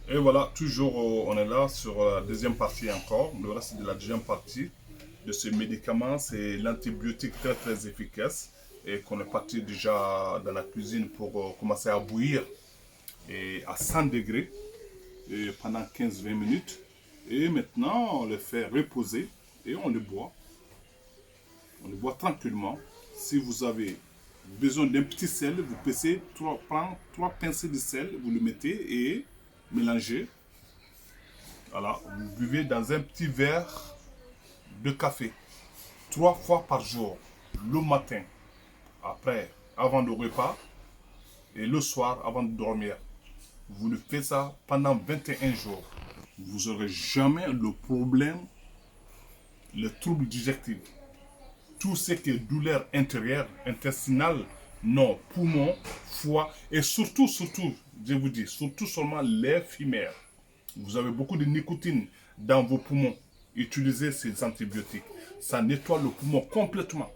Et voilà, toujours on est là sur la deuxième partie encore. Le reste de la deuxième partie de ce médicament, c'est l'antibiotique très très efficace et qu'on est parti déjà dans la cuisine pour commencer à bouillir et à 100 degrés et pendant 15-20 minutes. Et maintenant, on le fait reposer et on le boit. On le boit tranquillement. Si vous avez besoin d'un petit sel, vous prendre trois pincées de sel, vous le mettez et mélangez. Voilà, vous buvez dans un petit verre de café, 3 fois par jour, le matin, après, avant le repas, et le soir, avant de dormir. Vous le faites ça pendant 21 jours. Vous n'aurez jamais le problème, le trouble digestif. Tout ce qui est douleur intérieure, intestinale, non, poumon, foie, et surtout, je vous dis, surtout seulement les fumeurs. Vous avez beaucoup de nicotine dans vos poumons. Utilisez ces antibiotiques. Ça nettoie le poumon complètement.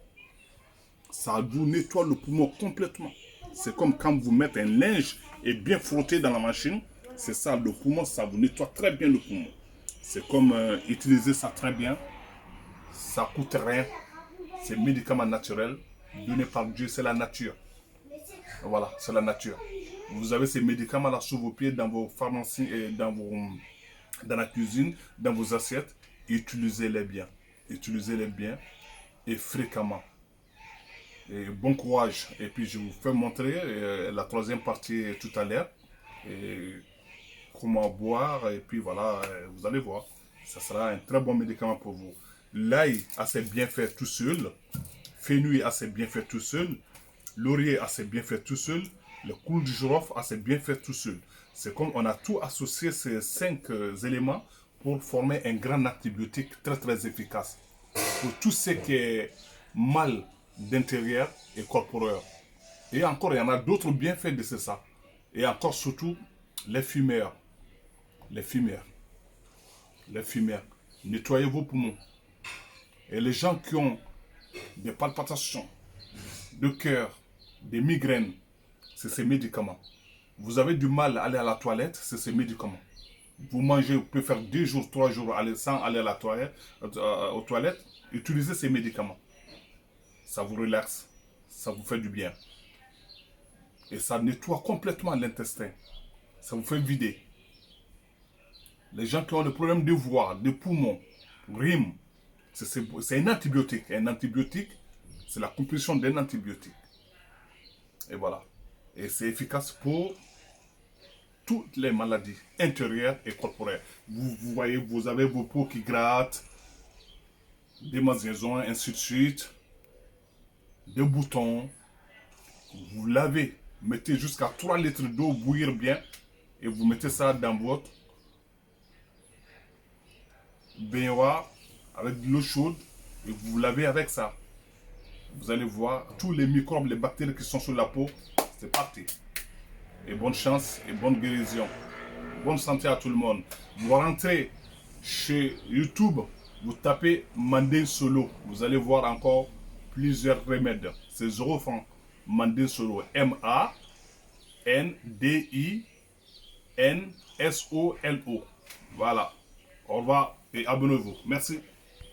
Ça vous nettoie le poumon complètement. C'est comme quand vous mettez un linge et bien frotté dans la machine. C'est ça, le poumon, ça vous nettoie très bien le poumon. C'est comme utiliser ça très bien. Ça coûte rien. C'est médicament naturel donné par Dieu, c'est la nature. Voilà, c'est la nature. Vous avez ces médicaments-là sous vos pieds dans vos pharmacies et dans la cuisine, dans vos assiettes. Utilisez-les bien. Utilisez-les bien et fréquemment. Et bon courage. Et puis je vous fais montrer la troisième partie tout à l'heure. Et comment boire. Et puis voilà, vous allez voir. Ça sera un très bon médicament pour vous. L'ail a ses bienfaits tout seul. Fenouil a ses bienfaits tout seul. Laurier a ses bienfaits tout seul. Le clou du girofle a ses bienfaits tout seul. C'est comme on a tout associé ces 5 éléments pour former un grand antibiotique très très efficace. Pour tout ce qui est mal d'intérieur et corporel. Et encore, il y en a d'autres bienfaits de ça. Et encore surtout, les fumeurs. Les fumeurs. Les fumeurs. Nettoyez vos poumons. Et les gens qui ont des palpitations de cœur, des migraines, c'est ces médicaments. Vous avez du mal à aller à la toilette, c'est ces médicaments. Vous mangez, vous pouvez faire 2 jours, 3 jours sans aller à la toilette, aux toilettes, utilisez ces médicaments. Ça vous relaxe, ça vous fait du bien. Et ça nettoie complètement l'intestin. Ça vous fait vider. Les gens qui ont des problèmes de voix, de poumons, rhume, c'est un antibiotique. Un antibiotique, c'est la composition d'un antibiotique. Et voilà. Et c'est efficace pour toutes les maladies intérieures et corporelles. Vous voyez, vous avez vos peaux qui grattent, des masaisons, ainsi de suite, des boutons. Vous lavez, mettez jusqu'à 3 litres d'eau, bouillir bien, et vous mettez ça dans votre baignoire avec de l'eau chaude, et vous lavez avec ça. Vous allez voir tous les microbes, les bactéries qui sont sur la peau, c'est parti. Et bonne chance et bonne guérison. Bonne santé à tout le monde. Vous rentrez chez YouTube, vous tapez Mandin Solo. Vous allez voir encore plusieurs remèdes. C'est 0 francs. Mandin Solo. Mandinsolo. Voilà. Au revoir et abonnez-vous. Merci.